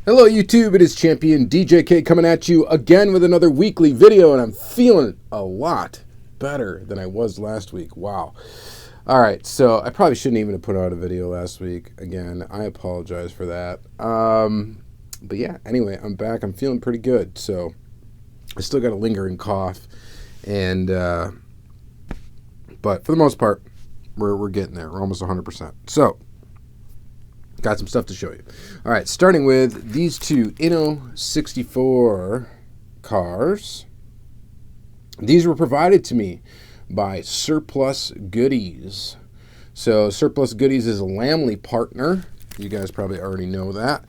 Hello YouTube, it is Championdjk coming at you again with another weekly video, and I'm feeling a lot better than I was last week. Wow. Alright, so I probably shouldn't even have put out a video last week. Again, I apologize for that. But yeah, anyway, I'm back. I'm feeling pretty good. So I still got a lingering cough, and but for the most part, we're getting there. We're almost 100%. So got some stuff to show you. All right, starting with these two Inno 64 cars. These were provided to me by Surplus Goodies. So Surplus Goodies is a Lamley partner. You guys probably already know that.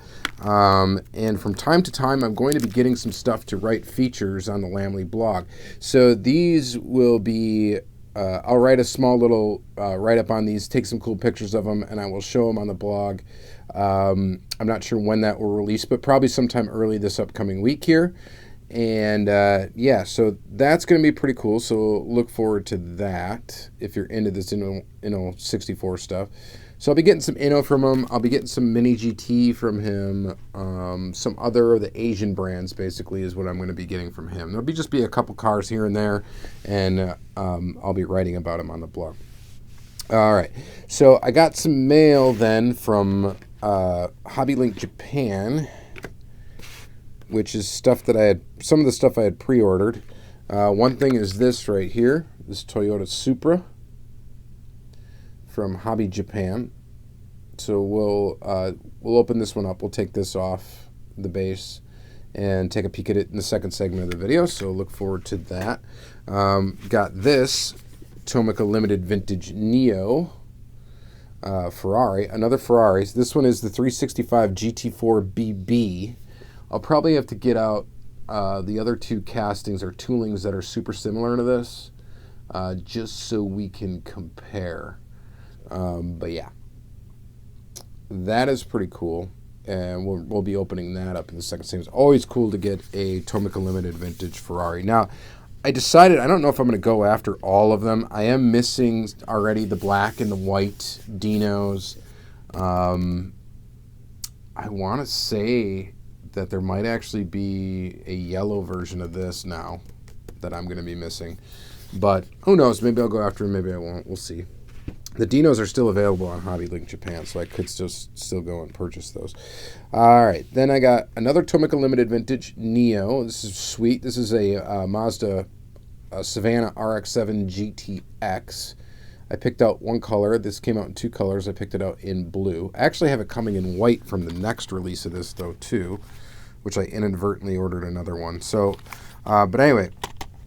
And from time to time, I'm going to be getting some stuff to write features on the Lamley blog. So these will be, I'll write a small little write-up on these, take some cool pictures of them, and I will show them on the blog. I'm not sure when that will release, but probably sometime early this upcoming week here. And yeah, so that's going to be pretty cool. So look forward to that if you're into this Inno 64 stuff. So I'll be getting some Inno from him. I'll be getting some Mini GT from him. Some other of the Asian brands basically is what I'm going to be getting from him. There'll just be a couple cars here and there, and I'll be writing about them on the blog. All right, so I got some mail then from Hobby Link Japan, which is stuff that I had, some of the stuff I had pre-ordered. One thing is this right here, this Toyota Supra from Hobby Japan. So we'll open this one up. We'll take this off the base and take a peek at it in the second segment of the video. So look forward to that. Got this Tomica Limited Vintage Neo Ferrari, another Ferrari. This one is the 365 GT4 BB. I'll probably have to get out the other two castings or toolings that are super similar to this, just so we can compare. But yeah, that is pretty cool, and we'll be opening that up in the second segment. It's always cool to get a Tomica Limited Vintage Ferrari. Now, I decided, I don't know if I'm going to go after all of them. I am missing already the black and the white Dinos. I want to say that there might actually be a yellow version of this now that I'm going to be missing. But who knows? Maybe I'll go after them, maybe I won't. We'll see. The Dinos are still available on Hobby Link Japan, so I could still go and purchase those. All right, then I got another Tomica Limited Vintage Neo. This is sweet. This is a Mazda Savannah RX-7 GTX. I picked out one color. This came out in two colors. I picked it out in blue. I actually have it coming in white from the next release of this, though, too, which I inadvertently ordered another one. So, but anyway,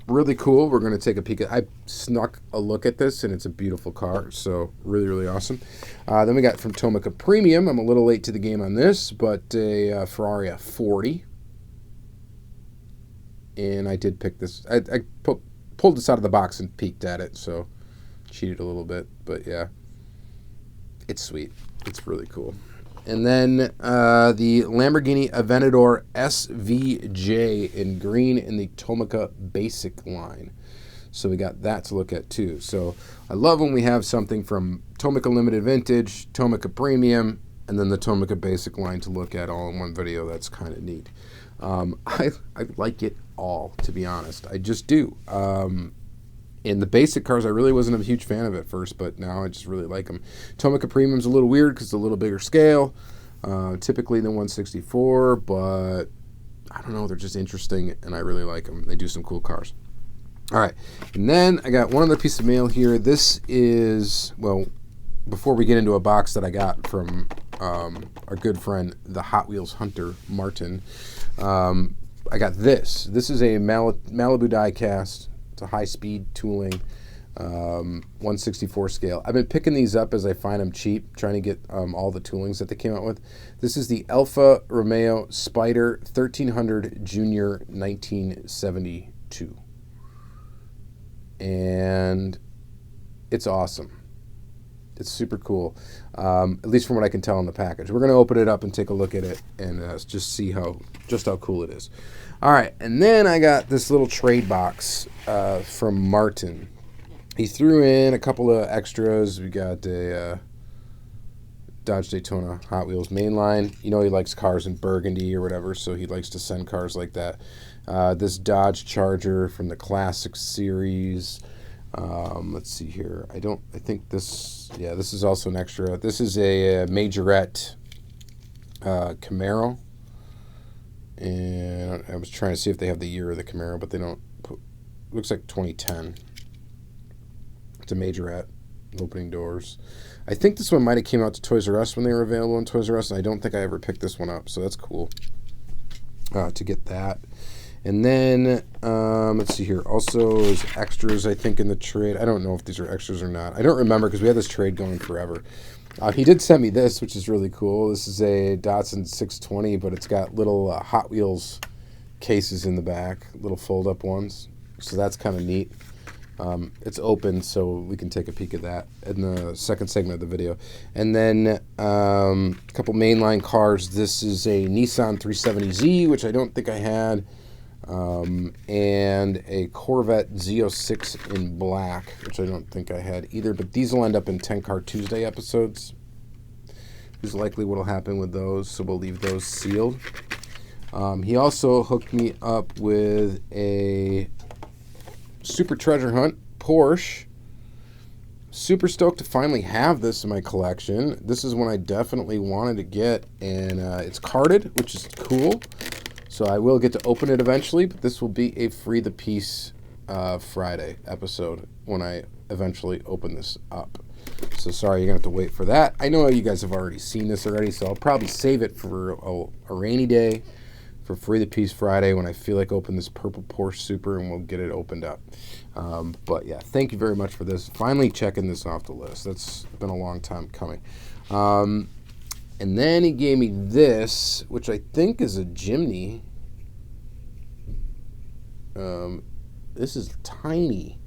really cool. We're going to take a peek at. I snuck a look at this, and it's a beautiful car. So really, really awesome. Then we got from Tomica Premium. I'm a little late to the game on this, but a Ferrari F40. And I did pick this. I pulled this out of the box and peeked at it, so cheated a little bit. But yeah, it's sweet. It's really cool. And then the Lamborghini Aventador Svga in green in the Tomica Basic line. So we got that to look at too. So I love when we have something from Tomica Limited Vintage, Tomica Premium, and then the Tomica Basic line to look at all in one video. That's kind of neat. I like it all, to be honest. I just do. In the basic cars, I really wasn't a huge fan of it at first, but now I just really like them. Tomica Premium's a little weird because it's a little bigger scale, typically than 164, but I don't know, they're just interesting, and I really like them. They do some cool cars. All right, and then I got one other piece of mail here. This is, well, before we get into a box that I got from our good friend, the Hot Wheels Hunter, Martin, I got this. This is a Malibu Diecast. It's a high-speed tooling, 1/64 scale. I've been picking these up as I find them cheap, trying to get all the toolings that they came out with. This is the Alfa Romeo Spider 1300 Junior 1972. And it's awesome. It's super cool, at least from what I can tell in the package. We're going to open it up and take a look at it and just see how cool it is. All right, and then I got this little trade box from Martin. He threw in a couple of extras. We got a Dodge Daytona Hot Wheels mainline. You know he likes cars in burgundy or whatever, so he likes to send cars like that. This Dodge Charger from the Classic series. Let's see here. I think this, yeah, this is also an extra. This is a Majorette Camaro. And I was trying to see if they have the year of the Camaro, but they don't. Looks like 2010. It's a Majorette, opening doors. I think this one might have came out to Toys R Us when they were available in Toys R Us, and I don't think I ever picked this one up, so that's cool to get that. And then, let's see here. Also, there's extras, I think, in the trade. I don't know if these are extras or not. I don't remember because we had this trade going forever. He did send me this, which is really cool. This is a Datsun 620, but it's got little Hot Wheels cases in the back, little fold-up ones. So that's kind of neat. It's open, so we can take a peek at that in the second segment of the video. And then a couple mainline cars. This is a Nissan 370Z, which I don't think I had, and a Corvette Z06 in black, which I don't think I had either. But these will end up in 10 Car Tuesday episodes. Is likely what will happen with those, so we'll leave those sealed. He also hooked me up with a Super Treasure Hunt Porsche. Super stoked to finally have this in my collection. This is one I definitely wanted to get, and it's carded, which is cool. So I will get to open it eventually, but this will be a Free the Piece Friday episode when I eventually open this up. So sorry, you're going to have to wait for that. I know you guys have already seen this already, so I'll probably save it for a rainy day for Free the Piece Friday when I feel like open this purple Porsche Super, and we'll get it opened up. But yeah, thank you very much for this. Finally checking this off the list. That's been a long time coming. And then he gave me this, which I think is a Jimny. This is tiny.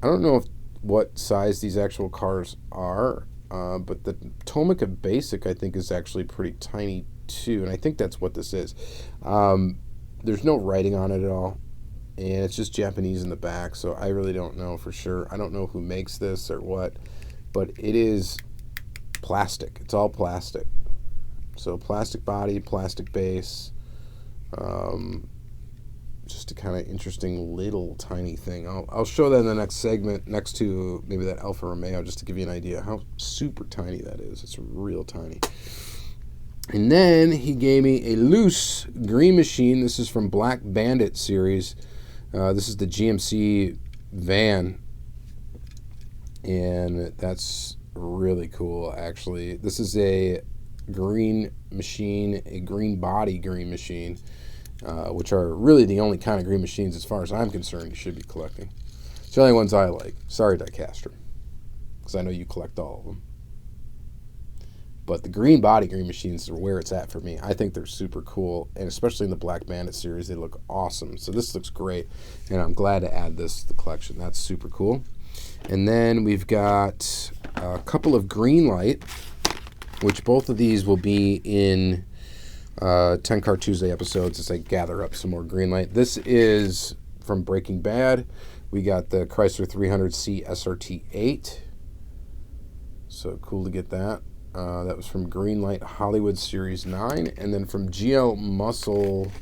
I don't know what size these actual cars are, but the Tomica Basic I think is actually pretty tiny too, and I think that's what this is. There's no writing on it at all, and it's just Japanese in the back, so I really don't know for sure. I don't know who makes this or what, but it is plastic. It's all plastic. So plastic body, plastic base. Just a kind of interesting little tiny thing. I'll show that in the next segment next to maybe that Alfa Romeo, just to give you an idea how super tiny that is. It's real tiny. And then he gave me a loose green machine. This is from Black Bandit series. This is the GMC van, and that's really cool, actually. This is a green machine, a green body green machine, which are really the only kind of green machines, as far as I'm concerned, you should be collecting. It's the only ones I like. Sorry, Diecast, because I know you collect all of them. But the green body green machines are where it's at for me. I think they're super cool, and especially in the Black Bandit series, they look awesome. So this looks great, and I'm glad to add this to the collection. That's super cool. And then we've got a couple of Greenlight, which both of these will be in 10 Car Tuesday episodes as I gather up some more Greenlight. This is from Breaking Bad. We got the Chrysler 300C SRT 8. So cool to get that. That was from Greenlight Hollywood Series 9. And then from GL Muscle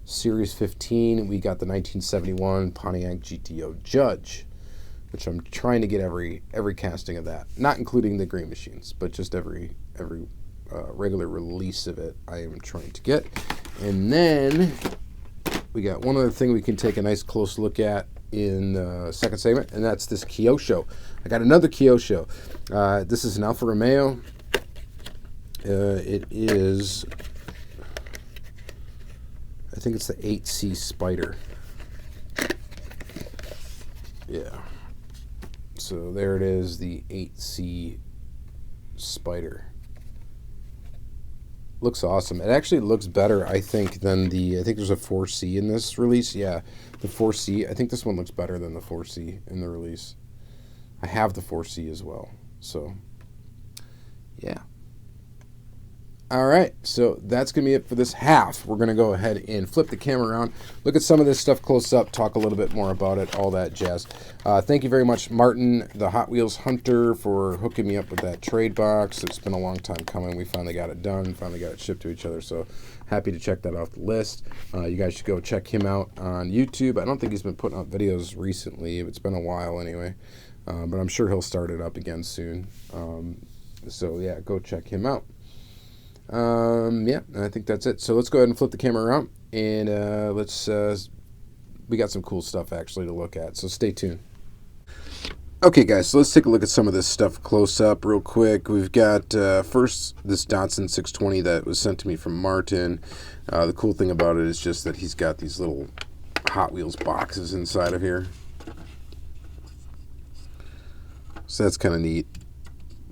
Series 15, we got the 1971 Pontiac GTO Judge, which I'm trying to get every casting of that. Not including the green machines, but just every regular release of it I am trying to get. And then we got one other thing we can take a nice close look at in the second segment, and that's this Kyosho. I got another Kyosho. This is an Alfa Romeo. It is, I think it's the 8C Spider. Yeah. So there it is, the 8C Spider. Looks awesome. It actually looks better, I think, than I think there's a 4C in this release. Yeah, the 4C. I think this one looks better than the 4C in the release. I have the 4C as well. So, yeah. All right, so that's going to be it for this half. We're going to go ahead and flip the camera around, look at some of this stuff close up, talk a little bit more about it, all that jazz. Thank you very much, Martin, the Hot Wheels Hunter, for hooking me up with that trade box. It's been a long time coming. We finally got it done, finally got it shipped to each other, so happy to check that off the list. You guys should go check him out on YouTube. I don't think he's been putting out videos recently. It's been a while anyway, but I'm sure he'll start it up again soon. So yeah, go check him out. Yeah, I think that's it. So let's go ahead and flip the camera around, and we got some cool stuff actually to look at, so stay tuned. Okay guys, so let's take a look at some of this stuff close up real quick. We've got first this Datsun 620 that was sent to me from Martin. The cool thing about it is just that he's got these little Hot Wheels boxes inside of here, so that's kind of neat.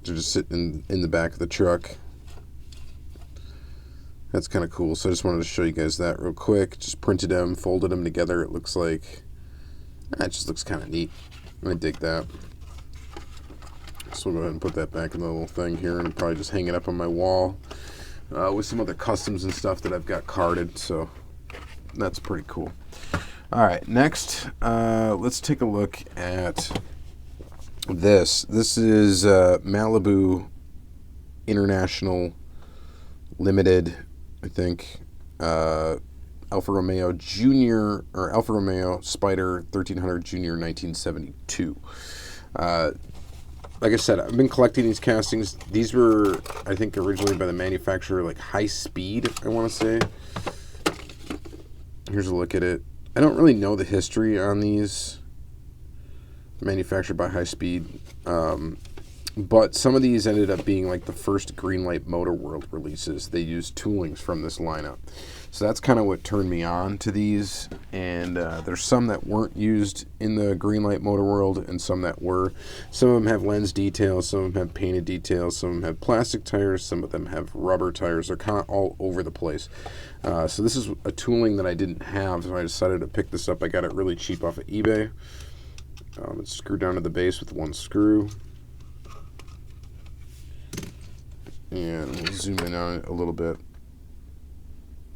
They're just sitting in the back of the truck. That's kind of cool. So I just wanted to show you guys that real quick. Just printed them, folded them together. It looks like, it just looks kind of neat. I dig that. So we'll go ahead and put that back in the little thing here and probably just hang it up on my wall with some other customs and stuff that I've got carded. So that's pretty cool. All right, next, let's take a look at this. This is Malibu International Limited, I think, Alfa Romeo Junior, or Alfa Romeo Spider 1300 Junior 1972. Like I said, I've been collecting these castings. These were, I think, originally by the manufacturer, like High Speed, I want to say. Here's a look at it. I don't really know the history on these. Manufactured by High Speed. But some of these ended up being like the first Greenlight Motor World releases. They used toolings from this lineup. So that's kind of what turned me on to these. And there's some that weren't used in the Greenlight Motor World and some that were. Some of them have lens details, some of them have painted details, some of them have plastic tires, some of them have rubber tires. They're kind of all over the place. So this is a tooling that I didn't have, so I decided to pick this up. I got it really cheap off of eBay. It's screwed down to the base with one screw. And we'll zoom in on it a little bit.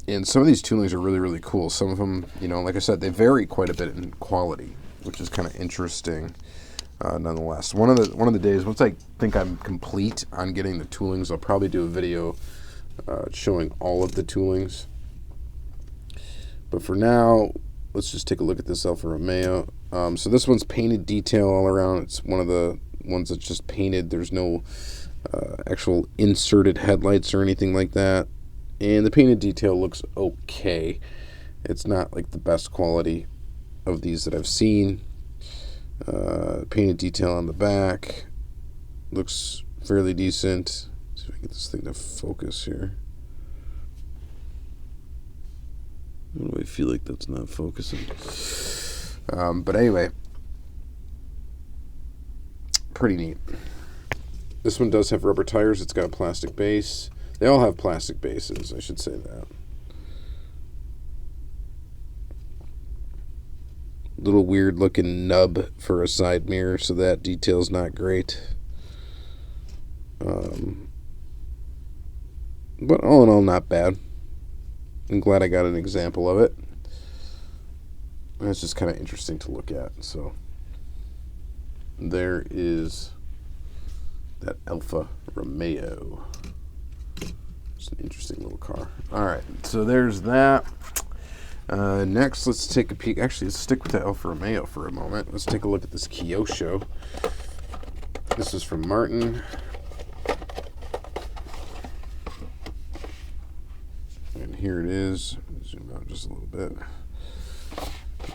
And some of these toolings are really, really cool. Some of them, you know, like I said, they vary quite a bit in quality, which is kind of interesting, nonetheless. One of the days, once I think I'm complete on getting the toolings, I'll probably do a video showing all of the toolings. But for now, let's just take a look at this Alfa Romeo. So this one's painted detail all around. It's one of the ones that's just painted. There's no actual inserted headlights or anything like that, and the painted detail looks okay. It's not like the best quality of these that I've seen. Painted detail on the back looks fairly decent. Let's see if I can get this thing to focus here. Why do I feel like that's not focusing? But anyway, pretty neat. This one does have rubber tires. It's got a plastic base. They all have plastic bases, I should say that. Little weird looking nub for a side mirror, so that detail's not great. But all in all, not bad. I'm glad I got an example of it. It's just kind of interesting to look at. So there is that Alfa Romeo. It's an interesting little car. All right, so there's that. Next, let's take a peek. Actually, let's stick with the Alfa Romeo for a moment. Let's take a look at this Kyosho. This is from Martin. And here it is. Zoom out just a little bit.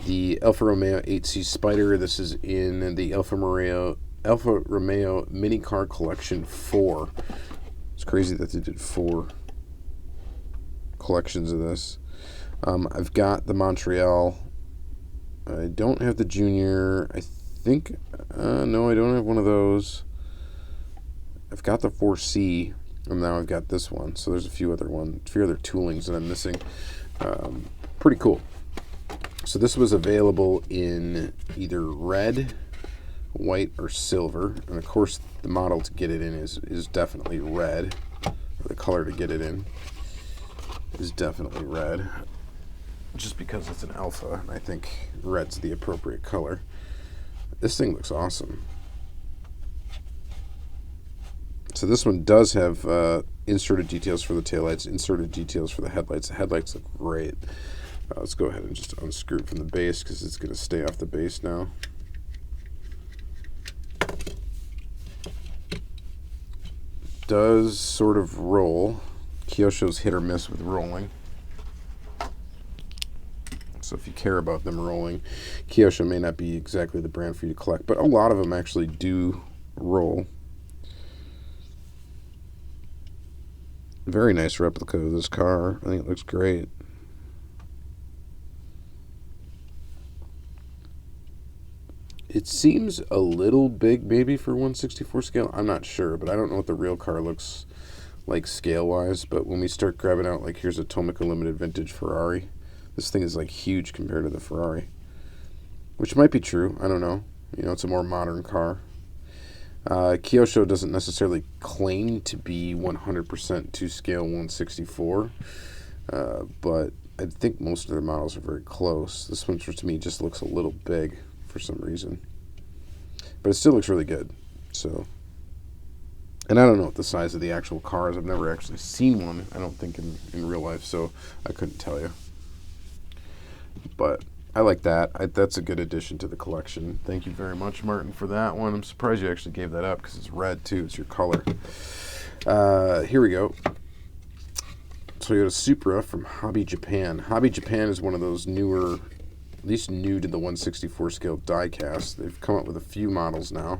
The Alfa Romeo 8C Spider. This is in the Alfa Romeo Mini Car Collection 4. It's crazy that they did 4 collections of this. I've got the Montreal. I don't have the Junior. I think, no, I don't have one of those. I've got the 4C, and now I've got this one. So there's a few other toolings that I'm missing. Pretty cool. So this was available in either red, white, or silver. And of course, the model to get it in is definitely red. the color to get it in is definitely red, just because it's an Alfa, and I think red's the appropriate color. This thing looks awesome. So this one does have inserted details for the taillights, inserted details for the headlights. The headlights look great. Let's go ahead and just unscrew it from the base because it's going to stay off the base now. Does sort of roll. Kyosho's hit or miss with rolling. So if you care about them rolling, Kyosho may not be exactly the brand for you to collect, but a lot of them actually do roll. Very nice replica of this car. I think it looks great. It seems a little big maybe for 1/64 scale. I'm not sure, but I don't know what the real car looks like scale-wise. But when we start grabbing out, like here's a Tomica Limited Vintage Ferrari. This thing is like huge compared to the Ferrari, which might be true. I don't know. You know, it's a more modern car. Kyosho doesn't necessarily claim to be 100% to scale 1/64, but I think most of their models are very close. This one, to me, just looks a little big for some reason, but it still looks really good. So, and I don't know what the size of the actual car is. I've never actually seen one, I don't think, in real life, so I couldn't tell you. But I like that. That's a good addition to the collection. Thank you very much, Martin, for that one. I'm surprised you actually gave that up because it's red too. It's your color. Here we go. Toyota Supra from Hobby Japan. Hobby Japan is one of those newer, at least new to the 1/64 scale diecast. They've come up with a few models now,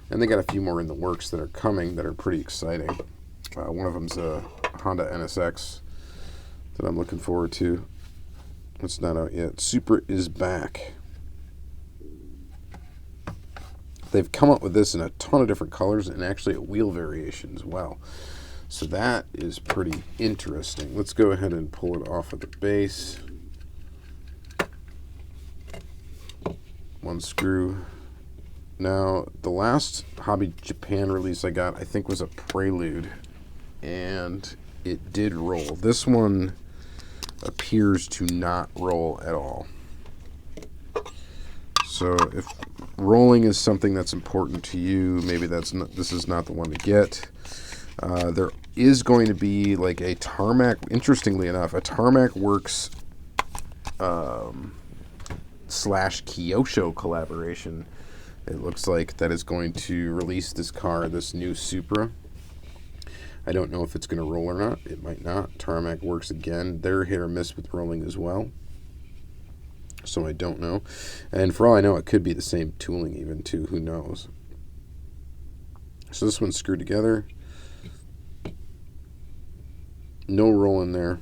and they got a few more in the works that are coming that are pretty exciting. One of them's a Honda NSX that I'm looking forward to. It's not out yet. Supra is back. They've come up with this in a ton of different colors and actually a wheel variation as well. So that is pretty interesting. Let's go ahead and pull it off of the base. One screw. Now, the last Hobby Japan release I got, I think, was a Prelude, and it did roll. This one appears to not roll at all. So if rolling is something that's important to you, maybe this is not the one to get. There is going to be like a Tarmac, interestingly enough, a Tarmac Works / Kyosho collaboration. It looks like that is going to release this car, this new Supra. I don't know if it's going to roll or not. It might not. Tarmac Works, again, they're hit or miss with rolling as well. So I don't know. And for all I know, it could be the same tooling even too. Who knows? So this one's screwed together. No roll in there.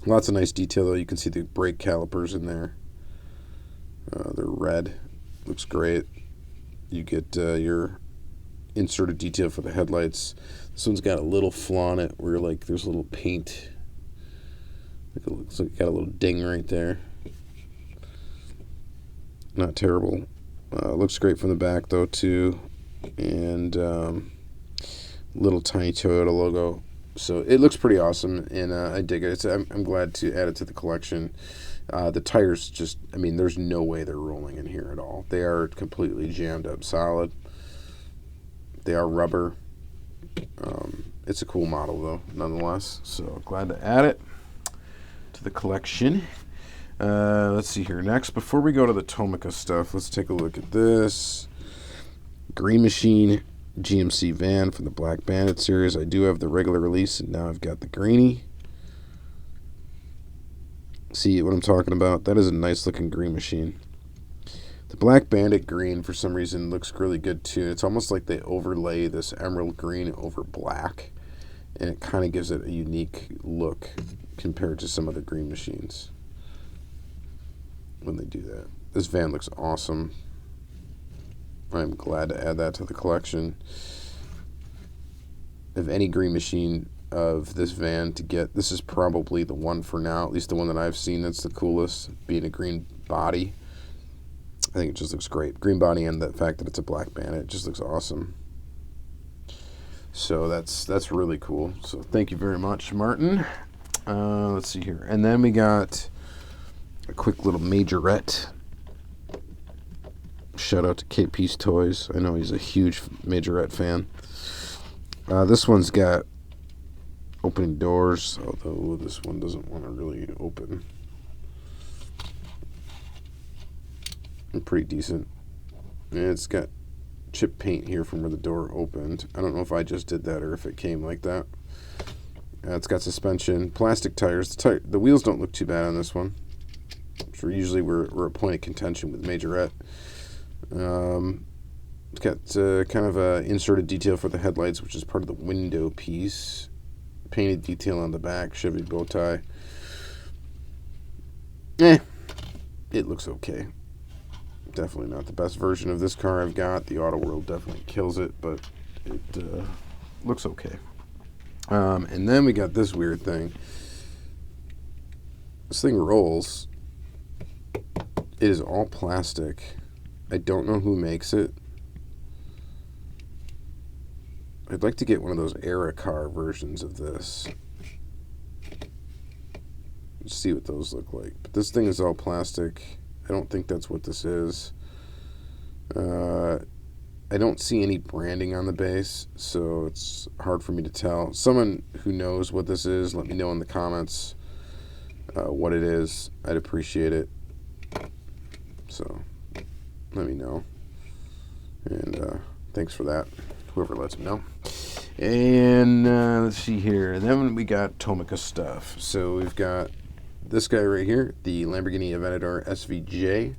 Lots of nice detail though. You can see the brake calipers in there. They're red. Looks great. You get your inserted detail for the headlights. This one's got a little flaw in it where like there's a little paint. It looks like it got a little ding right there. Not terrible. Looks great from the back though too, and little tiny Toyota logo. So it looks pretty awesome, and I dig it. I'm glad to add it to the collection. The tires just, I mean, there's no way they're rolling in here at all. They are completely jammed up solid. They are rubber. It's a cool model though, nonetheless. So glad to add it to the collection. Let's see here. Next, before we go to the Tomica stuff, let's take a look at this. Green Machine GMC van from the Black Bandit series. I do have the regular release, and now I've got the greenie. See what I'm talking about? That is a nice looking Green Machine. The Black Bandit green, for some reason, looks really good too. It's almost like they overlay this emerald green over black, and it kind of gives it a unique look compared to some other Green Machines when they do that. This van looks awesome. I'm glad to add that to the collection. If any Green Machine of this van to get, this is probably the one for now, at least the one that I've seen that's the coolest, being a green body. I think it just looks great. Green body and the fact that it's a Black Bandit, it just looks awesome. So that's really cool. So thank you very much, Martin. Let's see here. And then we got a quick little majorette. Shout out to KP's Toys. I know he's a huge majorette fan. This one's got opening doors, although this one doesn't want to really open. Pretty decent. And it's got chip paint here from where the door opened. I don't know if I just did that or if it came like that. It's got suspension, plastic tires. The wheels don't look too bad on this one. So usually we're a point of contention with majorette. It's got kind of a inserted detail for the headlights, which is part of the window piece. Painted detail on the back, Chevy bow tie. It looks okay. Definitely not the best version of this car I've got. The Auto World definitely kills it, but it looks okay. And then we got this weird thing. This thing rolls. It is all plastic. I don't know who makes it. I'd like to get one of those Era car versions of this. Let's see what those look like. But this thing is all plastic. I don't think that's what this is. I don't see any branding on the base, so it's hard for me to tell. Someone who knows what this is, let me know in the comments what it is. I'd appreciate it. So, let me know. And thanks for that, whoever lets me know. And let's see here. And then we got Tomica stuff. So we've got this guy right here, the Lamborghini Aventador Svga.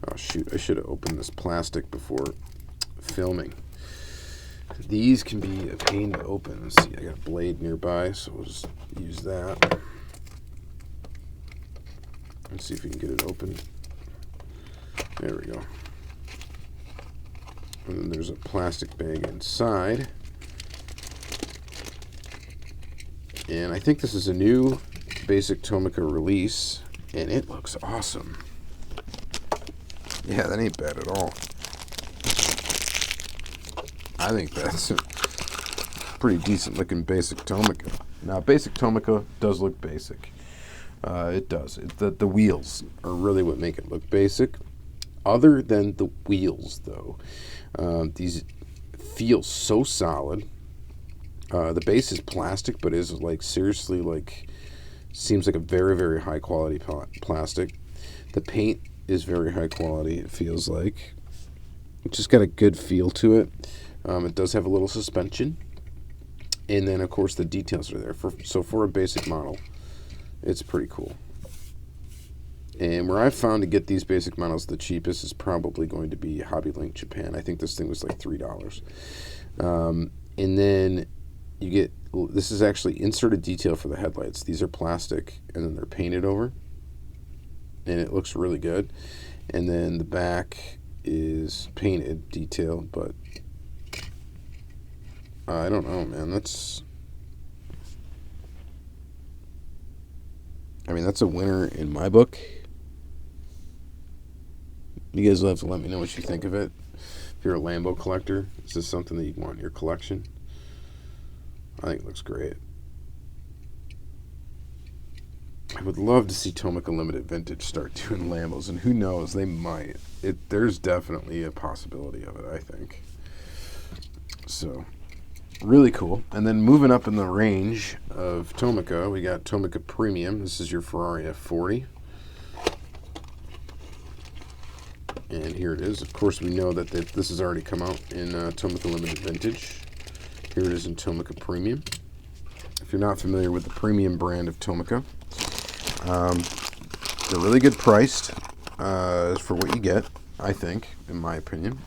Oh shoot, I should have opened this plastic before filming. These can be a pain to open. Let's see, I got a blade nearby, so we'll just use that. Let's see if we can get it open. There we go. And then there's a plastic bag inside. And I think this is a new basic Tomica release, and it looks awesome. Yeah, that ain't bad at all. I think that's a pretty decent looking basic Tomica. Now, basic Tomica does look basic. It does. The wheels are really what make it look basic. Other than the wheels, though, these feel so solid. The base is plastic, but is like seriously like seems like a very, very high quality plastic. The paint is very high quality. It feels like it's just got a good feel to it. It does have a little suspension, and then of course the details are there. So for a basic model, it's pretty cool. And where I've found to get these basic models the cheapest is probably going to be Hobby Link Japan. I think this thing was like $3. And then you get, this is actually inserted detail for the headlights. These are plastic, and then they're painted over, and it looks really good. And then the back is painted detail, but I don't know, man. That's a winner in my book. You guys will have to let me know what you think of it. If you're a Lambo collector, is this something that you want in your collection? I think it looks great. I would love to see Tomica Limited Vintage start doing Lambos, and who knows, they might. There's definitely a possibility of it, I think. So, really cool. And then moving up in the range of Tomica, we got Tomica Premium. This is your Ferrari F40. And here it is. Of course, we know that this has already come out in Tomica Limited Vintage. Here it is in Tomica Premium. If you're not familiar with the premium brand of Tomica, they're really good priced for what you get, I think, in my opinion.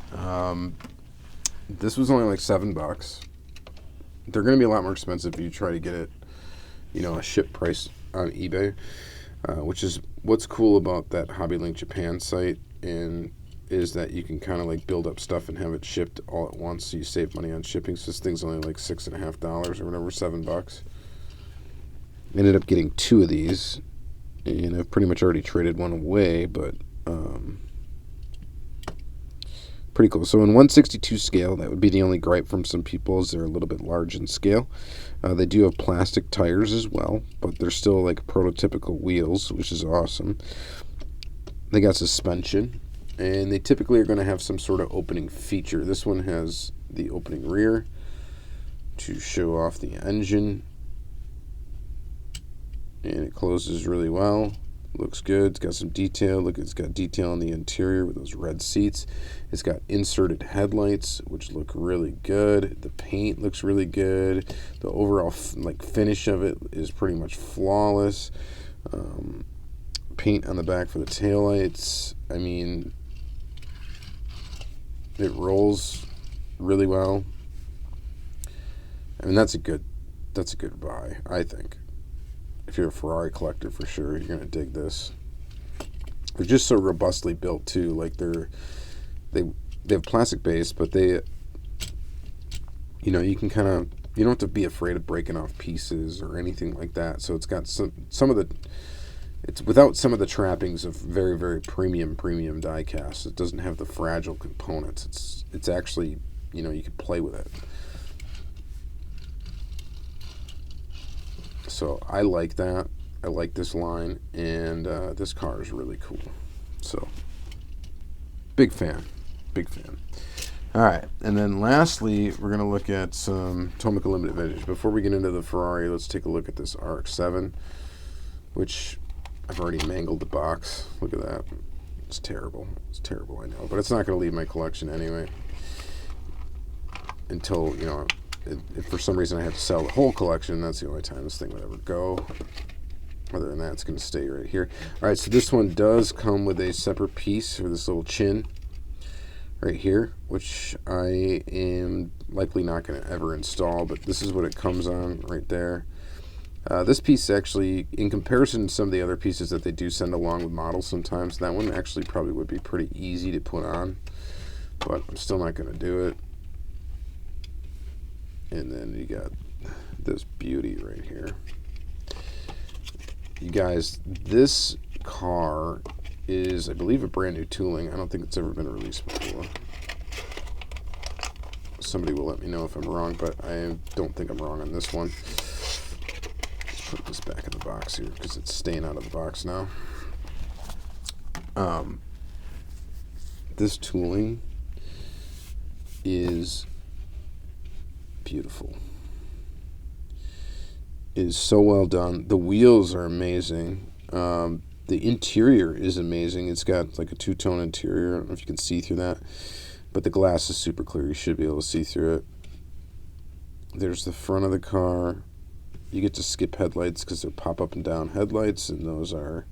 This was only like $7. They're going to be a lot more expensive if you try to get it, a ship price on eBay, which is what's cool about that Hobby Link Japan site, and is that you can kind of like build up stuff and have it shipped all at once, so you save money on shipping. So this thing's only like $6.50 or whatever, $7. Ended up getting 2 of these, and I've pretty much already traded one away, but Pretty cool. So in 1/62 scale, that would be the only gripe from some people, is they're a little bit large in scale. They do have plastic tires as well, but they're still like prototypical wheels, which is awesome. They got suspension, and they typically are going to have some sort of opening feature. This one has the opening rear to show off the engine, and it closes really well. Looks good. It's got some detail. Look, it's got detail on the interior with those red seats. It's got inserted headlights, which look really good. The paint looks really good. The overall finish of it is pretty much flawless. Paint on the back for the taillights. I mean, it rolls really well. I mean, that's a good buy, I think. If you're a Ferrari collector, for sure, you're gonna dig this. They're just so robustly built too. Like they have plastic base, but they, you can you don't have to be afraid of breaking off pieces or anything like that. So it's got it's without some of the trappings of very, very premium diecast. It doesn't have the fragile components. It's actually, you can play with it. So I like that. I like this line, and this car is really cool. So big fan. All right, and then lastly, we're going to look at some Tomica Limited Vintage. Before we get into the Ferrari, let's take a look at this RX-7, which I've already mangled the box. Look at that. It's terrible. I know, but it's not going to leave my collection anyway until, if for some reason I have to sell the whole collection, that's the only time this thing would ever go. Other than that, it's going to stay right here. All right, so this one does come with a separate piece for this little chin right here, which I am likely not going to ever install, but this is what it comes on right there. This piece actually, in comparison to some of the other pieces that they do send along with models sometimes, that one actually probably would be pretty easy to put on, but I'm still not going to do it. And then you got this beauty right here. You guys, this car is, I believe, a brand new tooling. I don't think it's ever been released before. Somebody will let me know if I'm wrong, but I don't think I'm wrong on this one. Let's put this back in the box here because it's staying out of the box now. This tooling is beautiful. It is so well done. The wheels are amazing. The interior is amazing. It's got like a two-tone interior. I don't know if you can see through that, but the glass is super clear. You should be able to see through it. There's the front of the car. You get to skip headlights because they're pop up and down headlights, and those are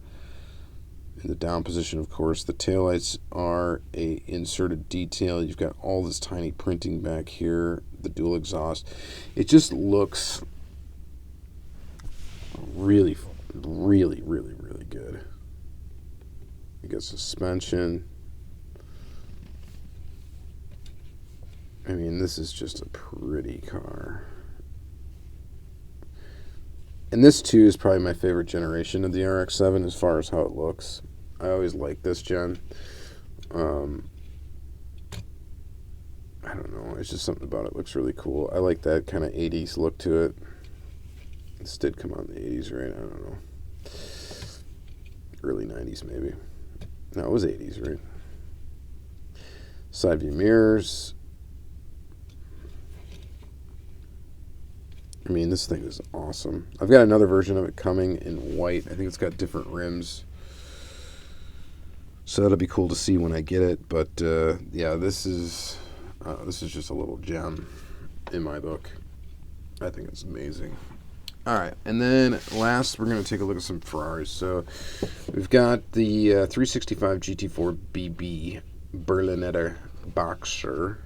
in the down position, of course. The taillights are a inserted detail. You've got all this tiny printing back here, the dual exhaust. It just looks really good. You got suspension. I mean, this is just a pretty car. And this, too, is probably my favorite generation of the RX-7 as far as how it looks. I always like this gen. I don't know. It's just something about it looks really cool. I like that kind of 80s look to it. This did come out in the 80s, right? I don't know. Early 90s, maybe. No, it was 80s, right? Side view mirrors. I mean, this thing is awesome. I've got another version of it coming in white. I think it's got different rims. So that'll be cool to see when I get it. But, yeah, this is just a little gem in my book. I think it's amazing. All right, and then last, we're going to take a look at some Ferraris. So we've got the 365 GT4 BB Berlinetta Boxer,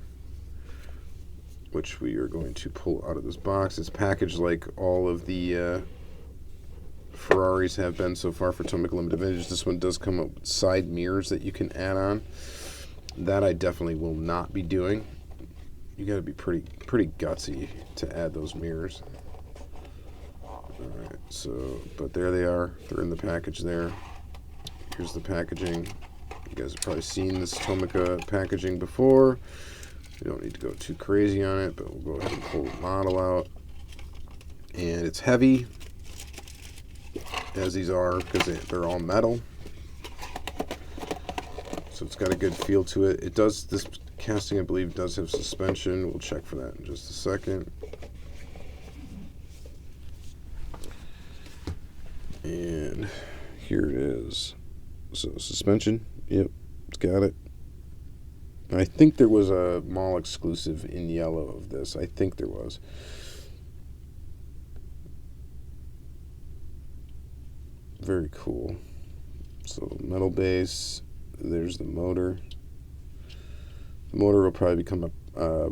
which we are going to pull out of this box. It's packaged like all of the Ferraris have been so far for Tomica Limited Vintage. This one does come up with side mirrors that you can add on. That I definitely will not be doing. You got to be pretty gutsy to add those mirrors. Alright, so, but there they are. They're in the package there. Here's the packaging. You guys have probably seen this Tomica packaging before. We don't need to go too crazy on it, but we'll go ahead and pull the model out. And it's heavy, as these are, because they're all metal. So it's got a good feel to it. It does, this casting, I believe, does have suspension. We'll check for that in just a second. And here it is. So suspension, yep, it's got it. I think there was a mall exclusive in yellow of this. I think there was. Very cool. So metal base. There's the motor. The motor will probably become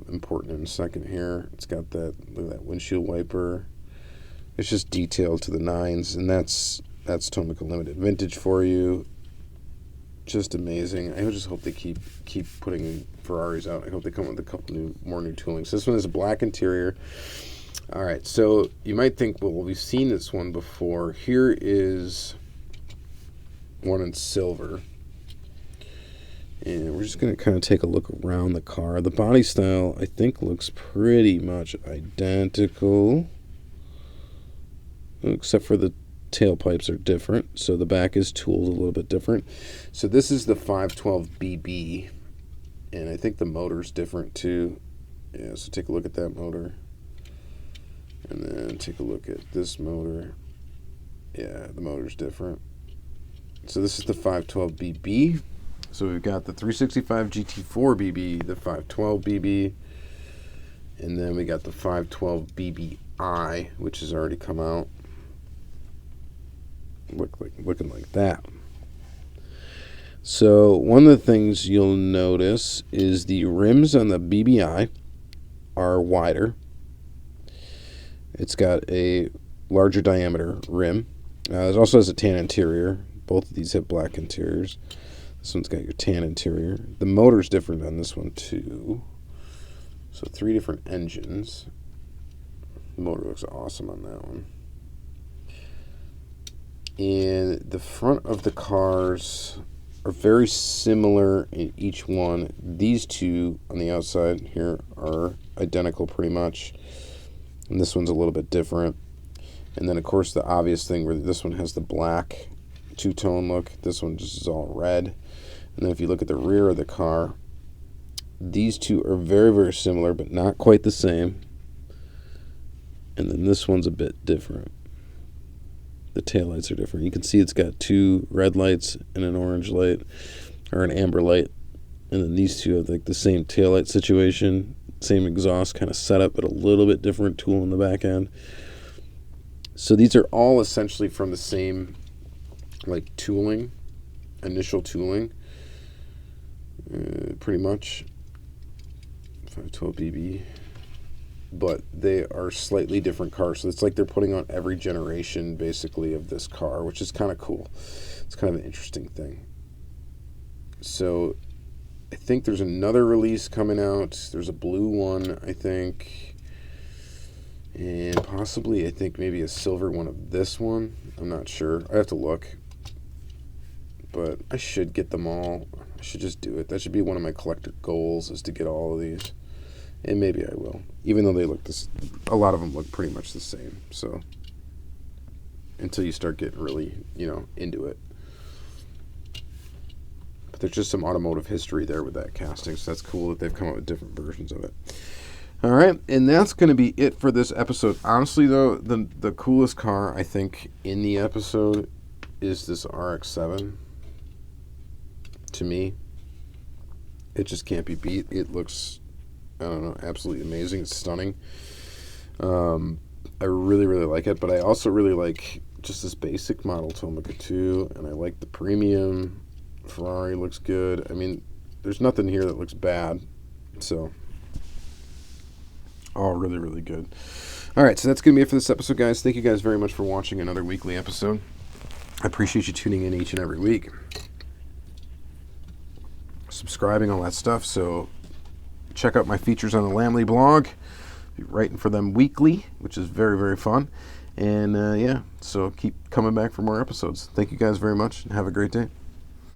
important in a second here. It's got that, look at that windshield wiper. It's just detailed to the nines, and that's Tomica Limited Vintage for you. Just amazing. I just hope they keep putting Ferraris out. I hope they come with a couple more new tooling. So this one is a black interior. All right, so you might think, well, we've seen this one before. Here is one in silver. And we're just going to kind of take a look around the car. The body style, I think, looks pretty much identical, except for the tailpipes are different. So the back is tooled a little bit different. So this is the 512BB, and I think the motor's different too. Yeah, so take a look at that motor. And then take a look at this motor. Yeah, the motor's different. So this is the 512BB. So we've got the 365 GT4BB, the 512BB, and then we got the 512BBI, which has already come out. Looking like that. So one of the things you'll notice is the rims on the BBI are wider. It's got a larger diameter rim. It also has a tan interior. Both of these have black interiors. This one's got your tan interior. The motor's different on this one too. So 3 different engines. The motor looks awesome on that one. And the front of the cars are very similar in each one. These two on the outside here are identical pretty much. And this one's a little bit different. And then, of course, the obvious thing where this one has the black two-tone look. This one just is all red. And then if you look at the rear of the car, these two are very, very similar, but not quite the same. And then this one's a bit different. The taillights are different. You can see it's got 2 red lights and an orange light, or an amber light. And then these two have like the same taillight situation, same exhaust kind of setup, but a little bit different tool in the back end. So these are all essentially from the same like tooling, initial tooling, pretty much. 512BB. But they are slightly different cars. So it's like they're putting on every generation, basically, of this car, which is kind of cool. It's kind of an interesting thing. So I think there's another release coming out. There's a blue one, I think. And possibly, I think, maybe a silver one of this one. I'm not sure. I have to look. But I should get them all. I should just do it. That should be one of my collector goals, is to get all of these. And maybe I will, even though they look a lot of them look pretty much the same. So until you start getting really, into it. But there's just some automotive history there with that casting, so that's cool that they've come up with different versions of it. All right, and that's going to be it for this episode. Honestly, though, the coolest car I think in the episode is this RX-7. To me, it just can't be beat. It looks, I don't know, absolutely amazing. It's stunning. I really, really like it, but I also really like just this basic model Tomica too, and I like the premium. Ferrari looks good. I mean, there's nothing here that looks bad, so all really, really good. All right, so that's going to be it for this episode, guys. Thank you guys very much for watching another weekly episode. I appreciate you tuning in each and every week, subscribing, all that stuff. So check out my features on the Lamley blog. Be writing for them weekly, which is very, very fun. And yeah, so keep coming back for more episodes. Thank you guys very much, and have a great day.